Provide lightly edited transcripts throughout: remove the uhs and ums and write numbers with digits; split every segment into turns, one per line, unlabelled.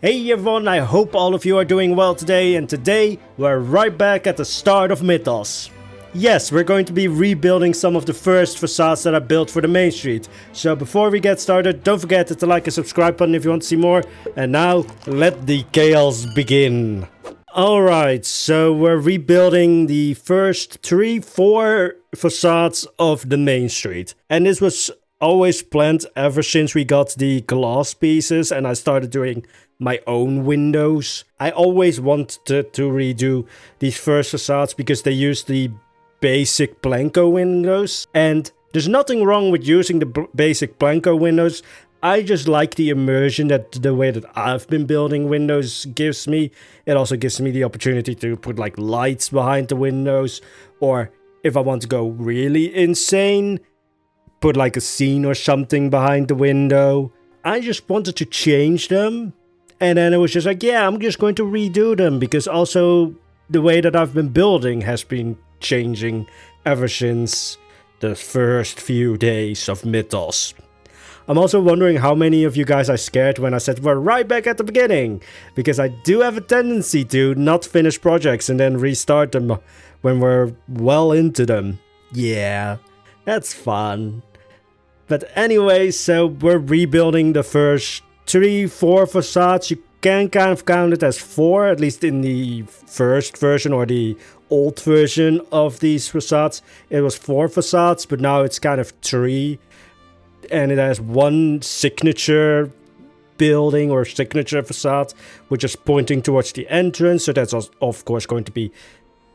Hey everyone, I hope all of you are doing well today, and today we're right back at the start of Mythos. Yes, we're going to be rebuilding some of the first facades that I built for the main street. So before we get started, don't forget to hit the like and subscribe button if you want to see more. And now, let the chaos begin. Alright, so we're rebuilding the first 4 facades of the main street. And this was always planned ever since we got the glass pieces and I started doing my own windows. I always wanted to redo these first facades because they use the basic Blanco windows. And there's nothing wrong with using the basic Blanco windows. I just like the immersion that the way that I've been building windows gives me. It also gives me the opportunity to put like lights behind the windows. Or if I want to go really insane, put like a scene or something behind the window. I just wanted to change them. And then it was just like, yeah, I'm just going to redo them. Because also the way that I've been building has been changing ever since the first few days of Mythos. I'm also wondering how many of you guys are scared when I said we're right back at the beginning. Because I do have a tendency to not finish projects and then restart them when we're well into them. Yeah, that's fun. But anyway, so we're rebuilding the first 4 facades. You can kind of count it as 4, at least in the first version or the old version of these facades. It was 4 facades, but now it's kind of 3. And it has one signature building or signature facade, which is pointing towards the entrance. So that's of course going to be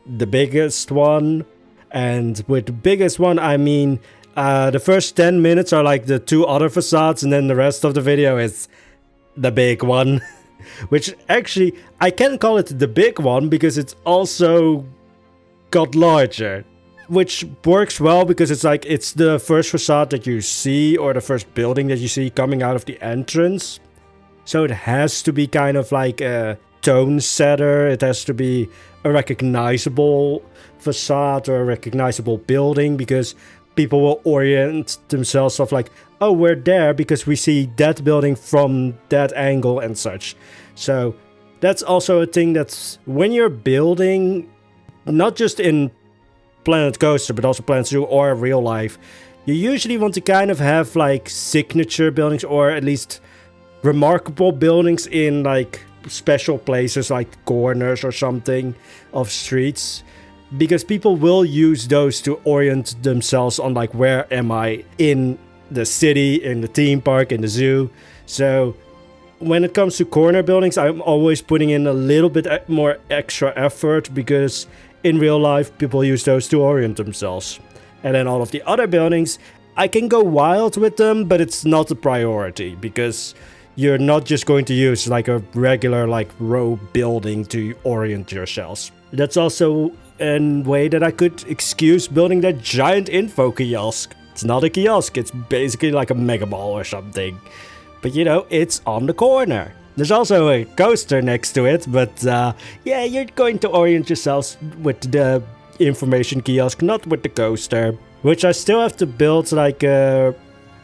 the biggest one. And with the biggest one, I mean the first 10 minutes are like the 2 other facades, and then the rest of the video is the big one. Which actually, I can call it the big one because it's also got larger. Which works well because it's like, it's the first facade that you see, or the first building that you see coming out of the entrance. So it has to be kind of like a tone setter. It has to be a recognizable facade or a recognizable building, because people will orient themselves of like, oh, we're there because we see that building from that angle and such. So that's also a thing that's when you're building, not just in Planet Coaster, but also Planet Zoo or real life, you usually want to kind of have like signature buildings, or at least remarkable buildings in like special places like corners or something of streets. Because people will use those to orient themselves on like, where am I in the city, in the theme park, in the zoo. So when it comes to corner buildings, I'm always putting in a little bit more extra effort, because in real life people use those to orient themselves. And then all of the other buildings, I can go wild with them, but it's not a priority, because you're not just going to use like a regular like row building to orient yourselves. That's also a way that I could excuse building that giant info kiosk. It's not a kiosk, it's basically like a mega mall or something. But you know, it's on the corner. There's also a coaster next to it, but yeah, you're going to orient yourselves with the information kiosk, not with the coaster. Which I still have to build like a,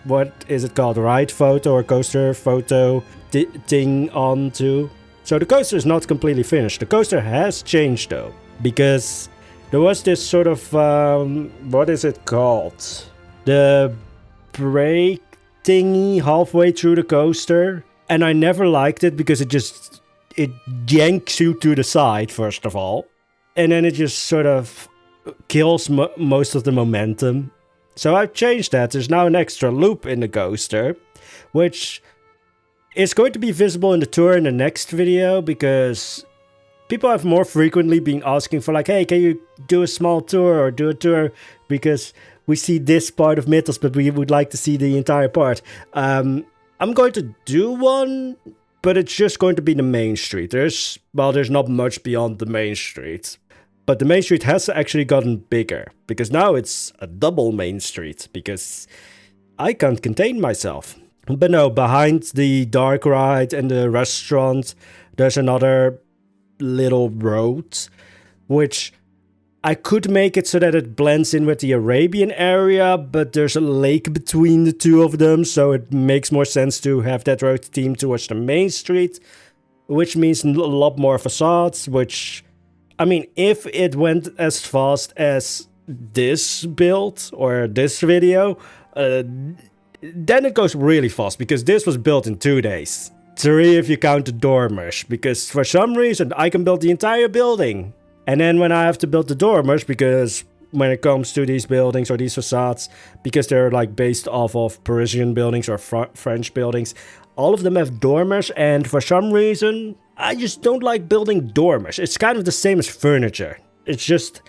what is it called, ride photo or coaster photo thing onto. So the coaster is not completely finished. The coaster has changed though, because there was this sort of, what is it called? The brake thingy halfway through the coaster. And I never liked it because it yanks you to the side, first of all. And then it just sort of kills most of the momentum. So I've changed that. There's now an extra loop in the coaster, which is going to be visible in the tour in the next video, because people have more frequently been asking for like, hey, can you do a small tour or do a tour? Because we see this part of Mythos, but we would like to see the entire part. I'm going to do one, but it's just going to be the main street. There's not much beyond the main street. But the main street has actually gotten bigger, because now it's a double main street, because I can't contain myself. But no, behind the dark ride and the restaurant, there's another little road, which I could make it so that it blends in with the Arabian area, but there's a lake between the two of them, so it makes more sense to have that road team towards the main street. which means a lot more facades, which, I mean, if it went as fast as this build or this video, then it goes really fast, because this was built in 2 days. 3 if you count the dormers, because for some reason I can build the entire building. And then when I have to build the dormers, because when it comes to these buildings or these facades, because they're like based off of Parisian buildings or French buildings, all of them have dormers, and for some reason I just don't like building dormers. It's kind of the same as furniture. It's just,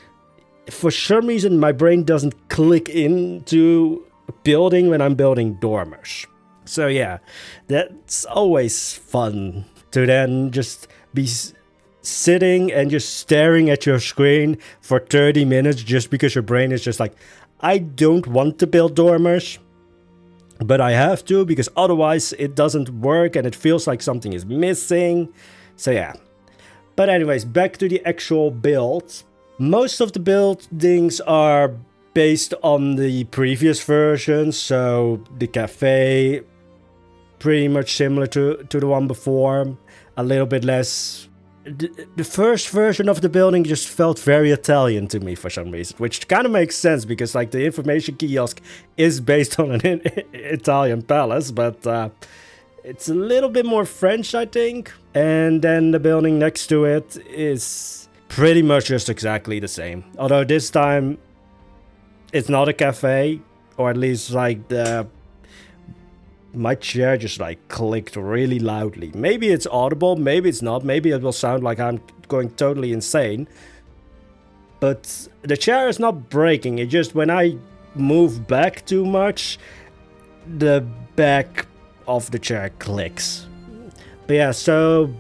for some reason my brain doesn't click into building when I'm building dormers. So yeah, that's always fun to then just be sitting and just staring at your screen for 30 minutes just because your brain is just like, I don't want to build dormers, but I have to, because otherwise it doesn't work and it feels like something is missing. So yeah. But anyways, back to the actual build. Most of the buildings are based on the previous version, so the cafe, pretty much similar to the one before, a little bit less. The first version of the building just felt very Italian to me for some reason, which kind of makes sense because like the information kiosk is based on an Italian palace, but it's a little bit more French, I think. And then the building next to it is pretty much just exactly the same, although this time it's not a cafe, or at least like my chair just like clicked really loudly. Maybe it's audible, maybe it's not, maybe it will sound like I'm going totally insane. But the chair is not breaking, it just, when I move back too much, the back of the chair clicks. But yeah, so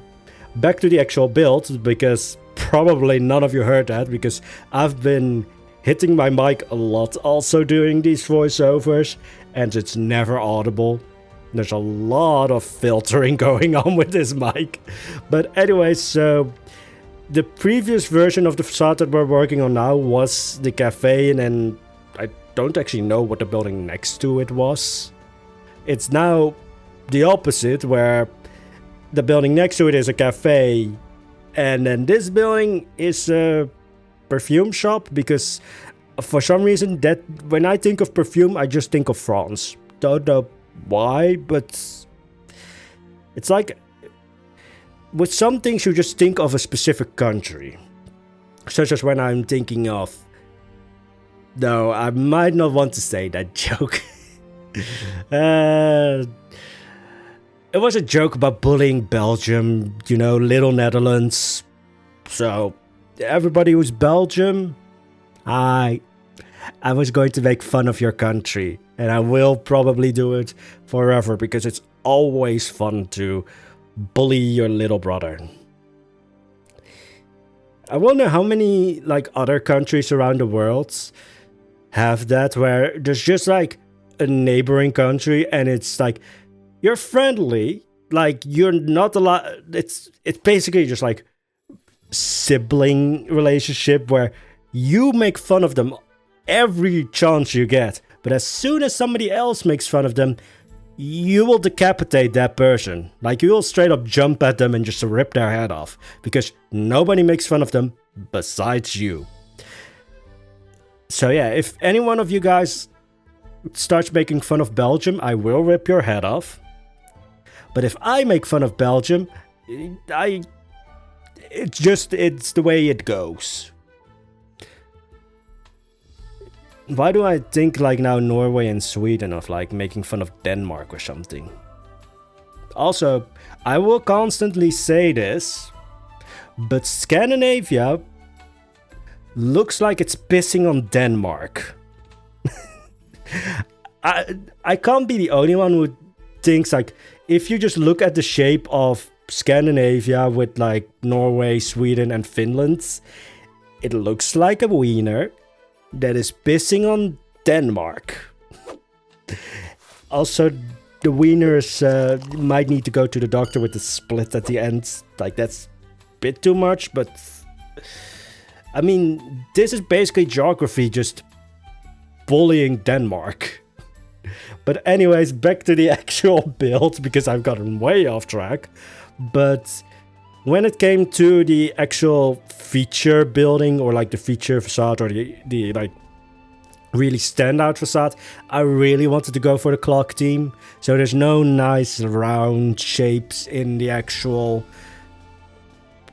back to the actual build, because probably none of you heard that, because I've been hitting my mic a lot also doing these voiceovers, and it's never audible. There's a lot of filtering going on with this mic. But anyway, so the previous version of the facade that we're working on now was the cafe, and then I don't actually know what the building next to it was. It's now the opposite, where the building next to it is a cafe, and then this building is a perfume shop, because for some reason that when I think of perfume, I just think of France. Don't know why, but it's like with some things you just think of a specific country, such as when I'm thinking of, no, I might not want to say that joke. It was a joke about bullying Belgium, you know, little Netherlands. So everybody who's Belgium, I was going to make fun of your country, and I will probably do it forever, because it's always fun to bully your little brother. I wonder how many like other countries around the world have that, where there's just like a neighboring country and it's like you're friendly, like you're not allowed. It's basically just like sibling relationship where you make fun of them every chance you get, but as soon as somebody else makes fun of them, you will decapitate that person. Like, you will straight up jump at them and just rip their head off, because nobody makes fun of them besides you. So yeah, if any one of you guys starts making fun of Belgium, I will rip your head off. But if I make fun of Belgium, it's the way it goes. Why do I think like now Norway and Sweden of like making fun of Denmark or something? Also, I will constantly say this, but Scandinavia looks like it's pissing on Denmark. I can't be the only one who thinks like, if you just look at the shape of Scandinavia with like Norway, Sweden and Finland, it looks like a wiener that is pissing on Denmark. Also, the wieners might need to go to the doctor with the split at the end. Like, that's a bit too much, but I mean, this is basically geography just bullying Denmark. But anyways, back to the actual build, because I've gotten way off track. But when it came to the actual feature building, or like the feature facade, or the like really standout facade, I really wanted to go for the clock theme. So there's no nice round shapes in the actual,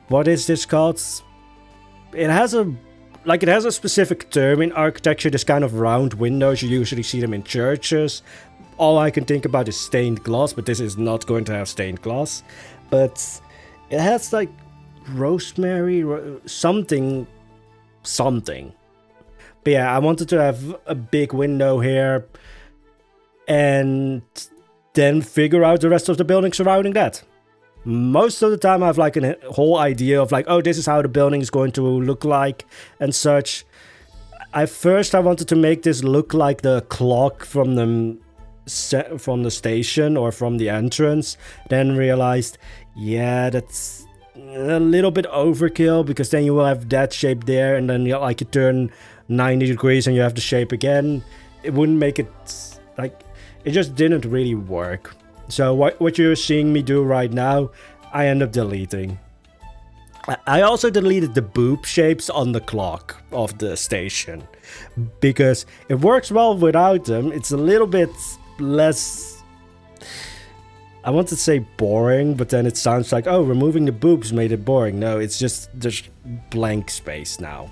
what is this called? It has a specific term in architecture, this kind of round windows. You usually see them in churches. All I can think about is stained glass, but this is not going to have stained glass. But it has like rosemary, something. But yeah, I wanted to have a big window here and then figure out the rest of the building surrounding that. Most of the time I have like a whole idea of like, oh, this is how the building is going to look like and such. At first I wanted to make this look like the clock from the station or from the entrance. Then realized, yeah, that's a little bit overkill, because then you will have that shape there, and then you turn 90 degrees and you have the shape again. It wouldn't make it, like, it just didn't really work. So what you're seeing me do right now, I end up deleting. I also deleted the boob shapes on the clock of the station, because it works well without them. It's a little bit less, I want to say boring, but then it sounds like, oh, removing the boobs made it boring. No, it's just there's blank space now.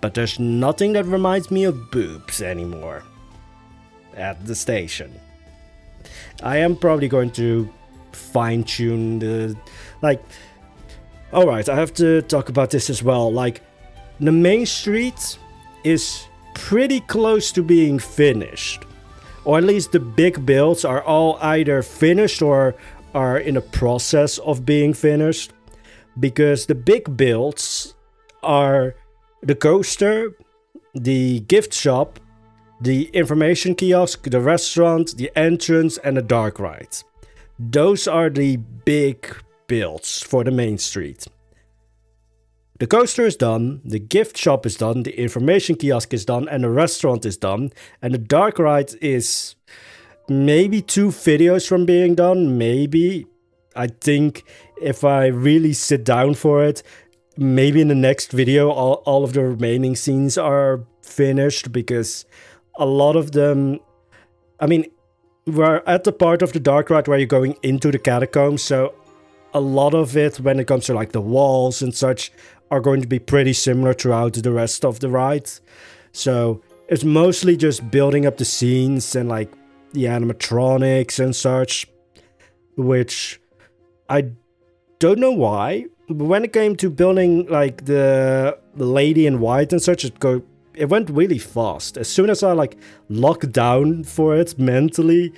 But there's nothing that reminds me of boobs anymore at the station. I am probably going to fine-tune the, like, alright, I have to talk about this as well. Like, the main street is pretty close to being finished. Or at least the big builds are all either finished or are in the process of being finished. Because the big builds are the coaster, the gift shop, the information kiosk, the restaurant, the entrance, and the dark ride. Those are the big builds for the main street. The coaster is done, the gift shop is done, the information kiosk is done, and the restaurant is done. And the dark ride is maybe 2 videos from being done, maybe. I think if I really sit down for it, maybe in the next video all of the remaining scenes are finished, because a lot of them, I mean, we're at the part of the dark ride where you're going into the catacombs, so a lot of it, when it comes to like the walls and such, are going to be pretty similar throughout the rest of the ride. So it's mostly just building up the scenes and like the animatronics and such, which I don't know why, but when it came to building like the lady in white and such, it went really fast. As soon as I like locked down for it mentally,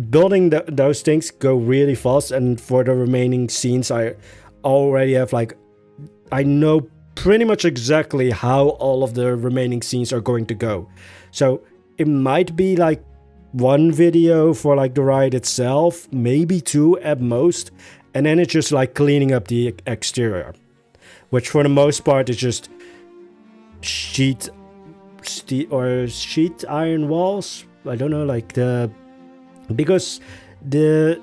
building those things go really fast. And for the remaining scenes, I already have like, I know pretty much exactly how all of the remaining scenes are going to go. So it might be like 1 video for like the ride itself, maybe 2 at most. And then it's just like cleaning up the exterior, which for the most part is just sheet iron walls. I don't know, like because the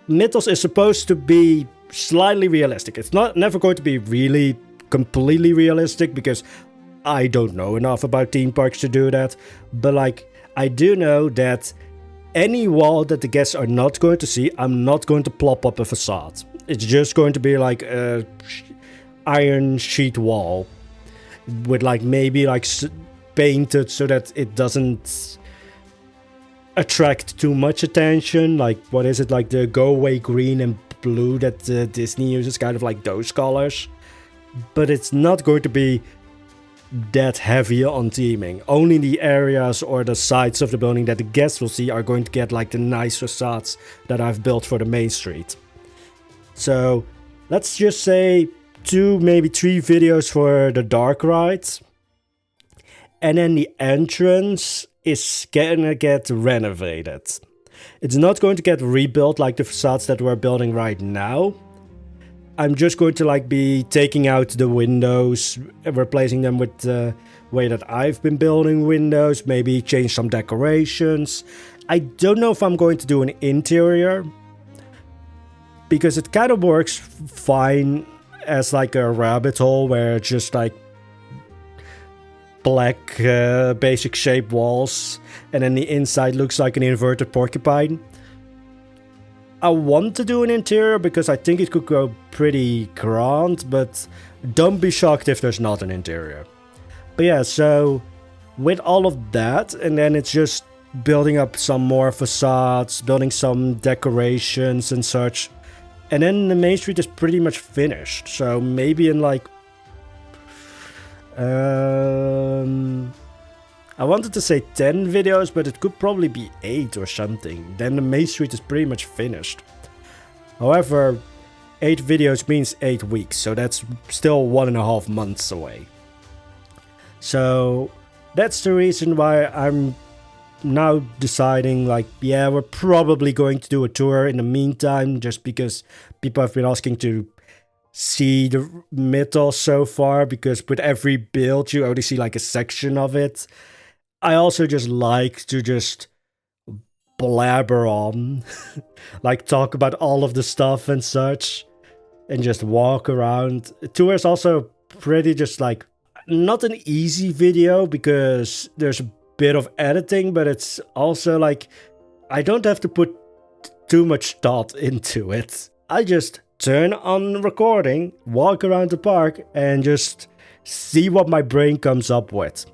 Mythos is supposed to be slightly realistic. It's never going to be really completely realistic, because I don't know enough about theme parks to do that. But like, I do know that any wall that the guests are not going to see, I'm not going to plop up a facade. It's just going to be like a iron sheet wall with like maybe like painted so that it doesn't attract too much attention. Like, what is it, like the go away green and blue that Disney uses, kind of like those colors. But it's not going to be that heavy on theming. Only the areas or the sides of the building that the guests will see are going to get like the nice facades that I've built for the main street. So let's just say 2, maybe 3 videos for the dark rides. And then the entrance is gonna get renovated. It's not going to get rebuilt like the facades that we're building right now. I'm just going to like be taking out the windows, replacing them with the way that I've been building windows, maybe change some decorations. I don't know if I'm going to do an interior. because it kind of works fine as like a rabbit hole where it's just like black basic shape walls and then the inside looks like an inverted porcupine. I want to do an interior because I think it could go pretty grand, but don't be shocked if there's not an interior. But yeah, so with all of that, and then it's just building up some more facades, building some decorations and such. And then the main street is pretty much finished. So maybe in like... I wanted to say 10 videos, but it could probably be 8 or something. Then the main street is pretty much finished. However, 8 videos means 8 weeks, so that's still 1.5 months away. So that's the reason why I'm now deciding, like, yeah, we're probably going to do a tour in the meantime, just because people have been asking to see the Mythos so far, because with every build you only see like a section of it. I also just like to just blabber on, like talk about all of the stuff and such, and just walk around. Tour is also pretty just like, not an easy video because there's a bit of editing, but it's also like, I don't have to put too much thought into it. I just turn on recording, walk around the park, and just see what my brain comes up with.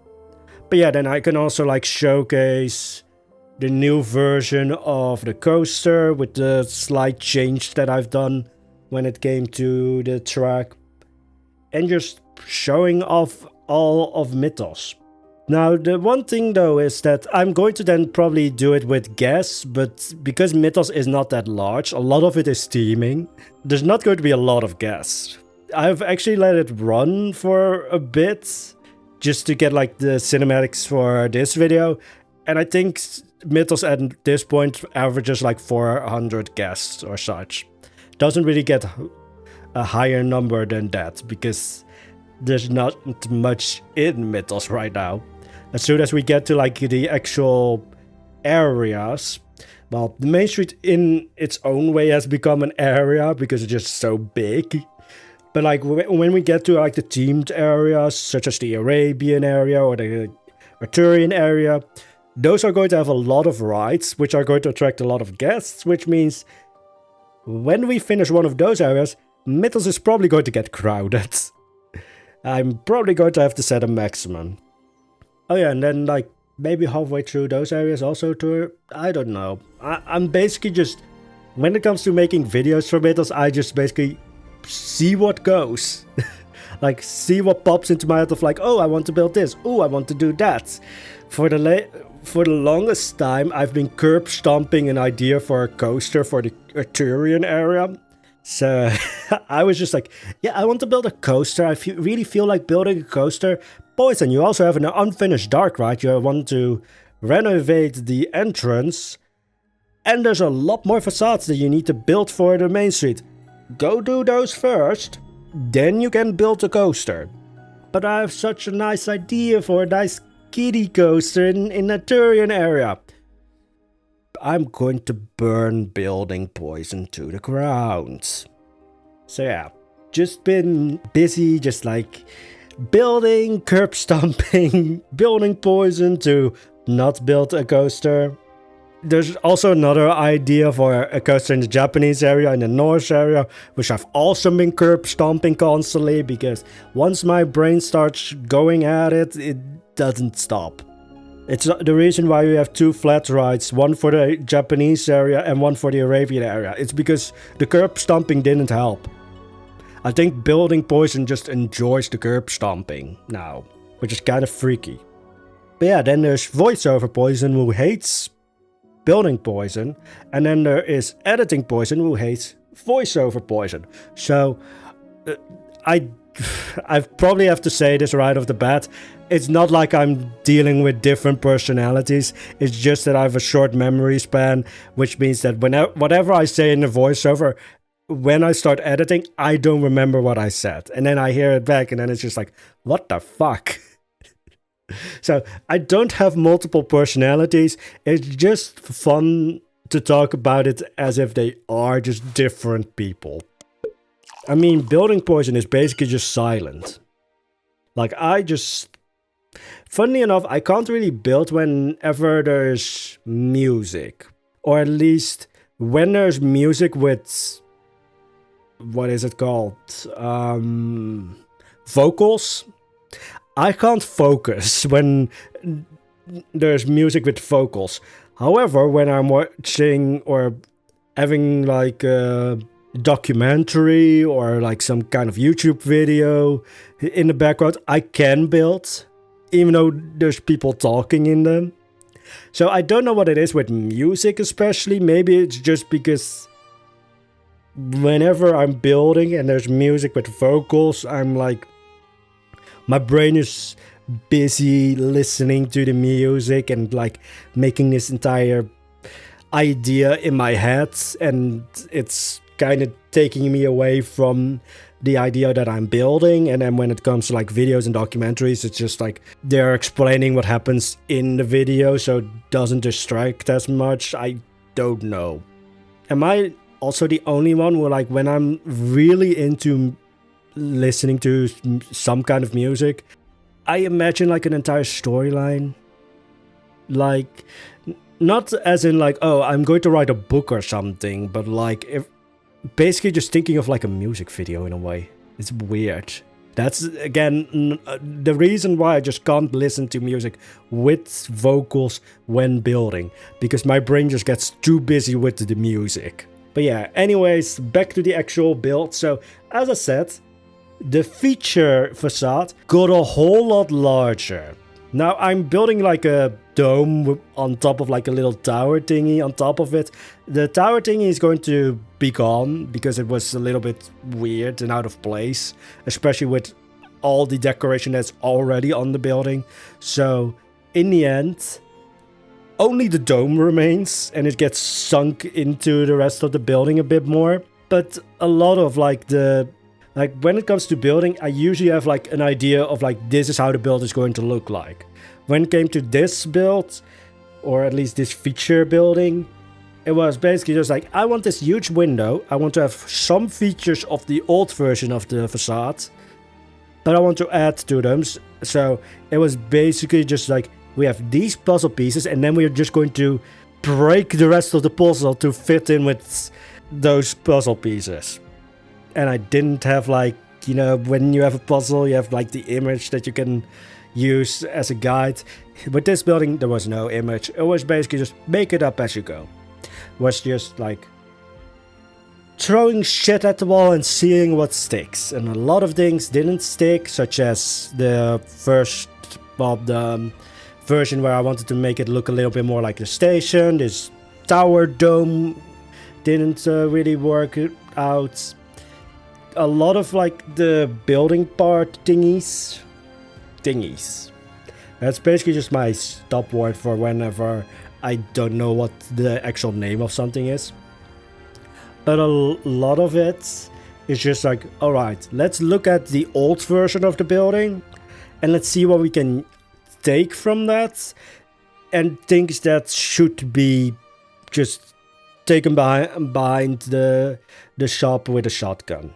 But yeah, then I can also like showcase the new version of the coaster with the slight change that I've done when it came to the track. And just showing off all of Mythos. Now, the one thing though is that I'm going to then probably do it with guests, but because Mythos is not that large, a lot of it is teaming. There's not going to be a lot of guests. I've actually let it run for a bit, just to get like the cinematics for this video. And I think Mythos at this point averages like 400 guests or such. Doesn't really get a higher number than that, because there's not much in Mythos right now. As soon as we get to like the actual areas, well, the main street in its own way has become an area because it's just so big. But like when we get to like the themed areas, such as the Arabian area or the Arthurian area, those are going to have a lot of rides, which are going to attract a lot of guests, which means when we finish one of those areas, Mythos is probably going to get crowded. I'm probably going to have to set a maximum. Oh yeah, and then like maybe halfway through those areas also tour. I don't know. I'm basically just, when it comes to making videos for Mythos, I just basically see what goes. Like see what pops into my head of like, oh, I want to build this. Oh, I want to do that. For the longest time, I've been curb stomping an idea for a coaster for the Arthurian area. So I was just like, yeah, I want to build a coaster. I really feel like building a coaster. Poison, you also have an unfinished dark ride. You want to renovate the entrance. And there's a lot more facades that you need to build for the main street. Go do those first. Then you can build a coaster. But I have such a nice idea for a nice kiddie coaster in the Arthurian area. I'm going to burn building Poison to the ground. So yeah, just been busy just like building, curb stomping, building Poison to not build a coaster. There's also another idea for a coaster in the Japanese area, in the Norse area, which I've also been curb stomping constantly, because once my brain starts going at it, it doesn't stop. It's the reason why we have 2 flat rides, one for the Japanese area and one for the Arabian area. It's because the curb stomping didn't help. I think building Poison just enjoys the curb stomping now, which is kind of freaky. But yeah, then there's voiceover Poison, who hates building Poison, and then there is editing Poison, who hates voiceover Poison. So I probably have to say this right off the bat. It's not like I'm dealing with different personalities. It's just that I have a short memory span, which means that whatever I say in the voiceover, when I start editing, I don't remember what I said. And then I hear it back, and then it's just like, what the fuck? So I don't have multiple personalities. It's just fun to talk about it as if they are just different people. I mean, building poison is basically just silent. Like, funnily enough, I can't really build whenever there's music. Or at least when there's music with... what is it called? Vocals? I can't focus when there's music with vocals. However, when I'm watching or having like a documentary or like some kind of YouTube video in the background, I can build, even though there's people talking in them. So I don't know what it is with music especially. Maybe it's just because whenever I'm building and there's music with vocals, I'm like, my brain is busy listening to the music and like making this entire idea in my head, and it's kind of taking me away from the idea that I'm building. And then when it comes to like videos and documentaries, it's just like they're explaining what happens in the video, so it doesn't distract as much. I don't know. Am I also the only one who, like, when I'm really into listening to some kind of music, I imagine like an entire storyline? Like, not as in like, oh, I'm going to write a book or something, but like, if basically just thinking of like a music video in a way. It's weird. That's, again, the reason why I just can't listen to music with vocals when building, because my brain just gets too busy with the music. But yeah, anyways, back to the actual build. So, as I said, the feature facade got a whole lot larger. Now, I'm building like a dome on top of like a little tower thingy on top of it. The tower thingy is going to be gone because it was a little bit weird and out of place, especially with all the decoration that's already on the building. So, in the end, only the dome remains and it gets sunk into the rest of the building a bit more. But a lot of like when it comes to building, I usually have like an idea of like, this is how the build is going to look like. When it came to this build, or at least this feature building, it was basically just like, I want this huge window. I want to have some features of the old version of the facade, but I want to add to them. So it was basically just like, we have these puzzle pieces and then we're just going to break the rest of the puzzle to fit in with those puzzle pieces. And I didn't have like, you know, when you have a puzzle, you have like the image that you can use as a guide. With this building, there was no image. It was basically just make it up as you go. It was just like throwing shit at the wall and seeing what sticks. And a lot of things didn't stick, such as the first, well, the version where I wanted to make it look a little bit more like the station. This tower dome didn't really work out. A lot of like the building part thingies. That's basically just my stop word for whenever I don't know what the actual name of something is. But a lot of it is just like, alright, let's look at the old version of the building and let's see what we can take from that, and things that should be just taken behind the shop with a shotgun.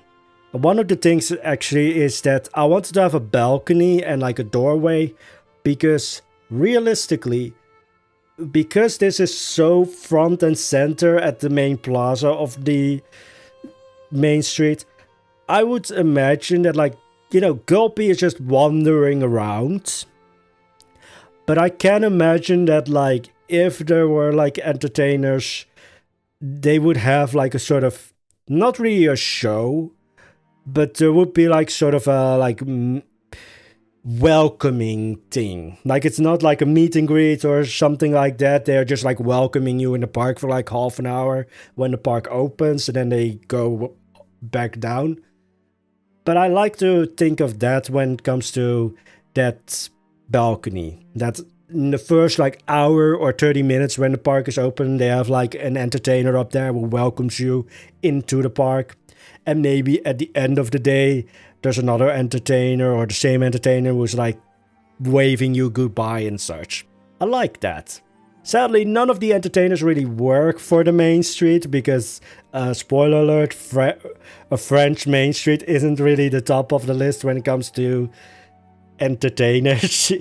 One of the things actually is that I wanted to have a balcony and like a doorway, because realistically, because this is so front and center at the main plaza of the main street, I would imagine that, like, you know, Gulpy is just wandering around. But I can imagine that, like, if there were like entertainers, they would have like a sort of, not really a show, but there would be like sort of a like welcoming thing. Like, it's not like a meet and greet or something like that. They're just like welcoming you in the park for like half an hour when the park opens, and then they go back down. But I like to think of that when it comes to that balcony. That in the first like hour or 30 minutes when the park is open, they have like an entertainer up there who welcomes you into the park. And maybe at the end of the day, there's another entertainer or the same entertainer who's like waving you goodbye and such. I like that. Sadly, none of the entertainers really work for the main street because, spoiler alert, a French main street isn't really the top of the list when it comes to entertainers.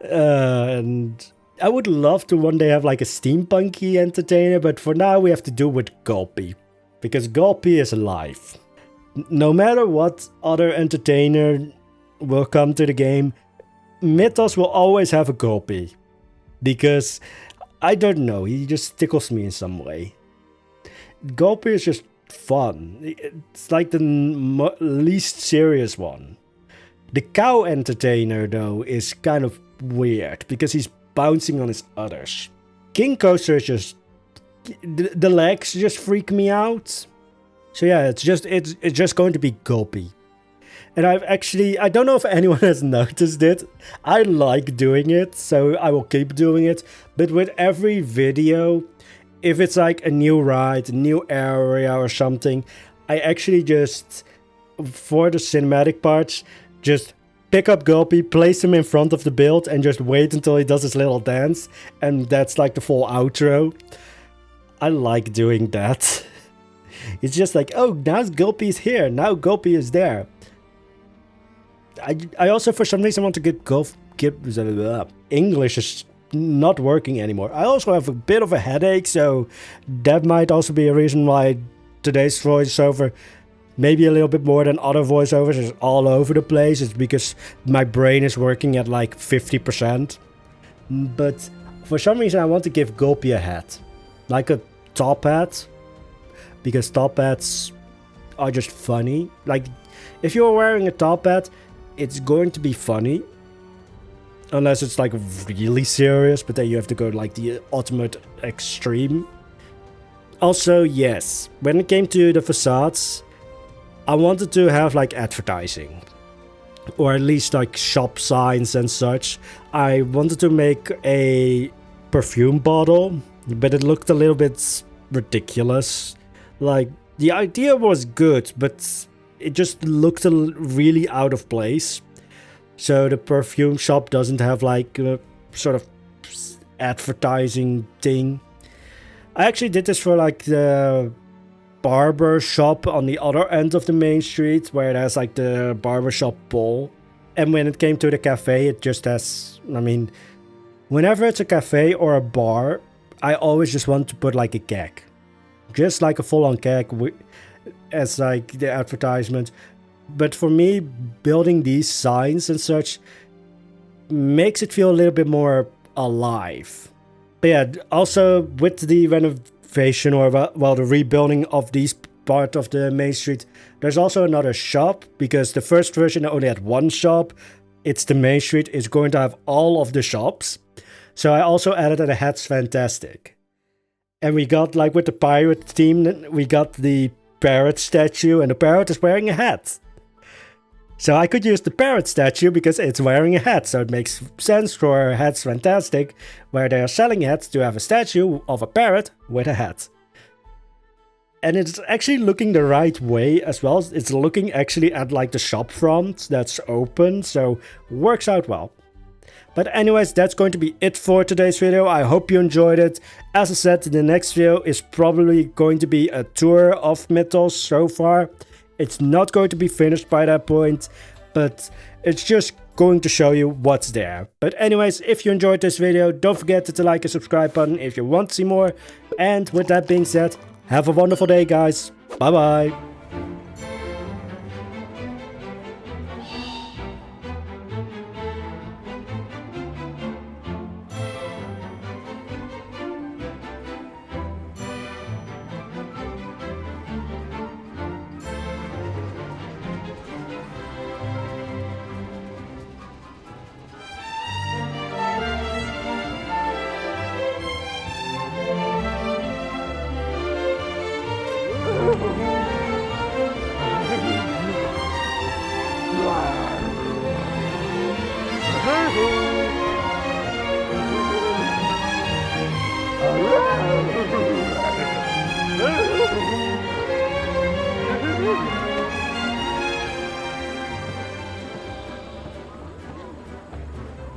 And I would love to one day have like a steampunky entertainer, but for now we have to do with Gulpy, because Gulpy is alive. No matter what other entertainer will come to the game, Mythos will always have a Gulpy. Because, I don't know, he just tickles me in some way. Gulpy is just fun. It's like the least serious one. The cow entertainer, though, is kind of weird, because he's bouncing on his udders. King Coaster is just... The legs just freak me out. So yeah, it's just going to be Gulpy. And I don't know if anyone has noticed it. I like doing it, so I will keep doing it. But with every video, if it's like a new ride, a new area or something, I actually just, for the cinematic parts, just pick up Gulpy, place him in front of the build, and just wait until he does his little dance. And that's like the full outro. I like doing that. It's just like, oh, now Gulpy's here, now Gulpy is there. I also, for some reason, want to get English is not working anymore. I also have a bit of a headache, so that might also be a reason why today's voiceover, maybe a little bit more than other voiceovers, is all over the place. It's because my brain is working at like 50%. But for some reason, I want to give Gulpy a hat. Like a top hat. Because top hats are just funny. Like, if you're wearing a top hat, it's going to be funny. Unless it's like really serious, but then you have to go like the ultimate extreme. Also, yes, when it came to the facades, I wanted to have like advertising. Or at least like shop signs and such. I wanted to make a perfume bottle, but it looked a little bit ridiculous. Like, the idea was good, but it just looked really out of place. So the perfume shop doesn't have like a sort of advertising thing. I actually did this for like the barber shop on the other end of the main street, where it has like the barber shop pole. And when it came to the cafe, it just has, I mean, whenever it's a cafe or a bar, I always just want to put like a keg. Just like a full-on keg as like the advertisement. But for me, building these signs and such makes it feel a little bit more alive. But yeah, also with the renovation, or well, the rebuilding of these part of the main street, there's also another shop, because the first version only had one shop. It's the main street. It's going to have all of the shops. So I also added a Hat's Fantastic. And we got, like with the pirate theme, we got the parrot statue, and the parrot is wearing a hat. So I could use the parrot statue because it's wearing a hat. So it makes sense for Hat's Fantastic, where they are selling hats, to have a statue of a parrot with a hat. And it's actually looking the right way as well. It's looking actually at like the shop front that's open, so works out well. But anyways, that's going to be it for today's video. I hope you enjoyed it. As I said, the next video is probably going to be a tour of Mythos so far. It's not going to be finished by that point, but it's just going to show you what's there. But anyways, if you enjoyed this video, don't forget to like and subscribe button if you want to see more. And with that being said, have a wonderful day, guys. Bye bye.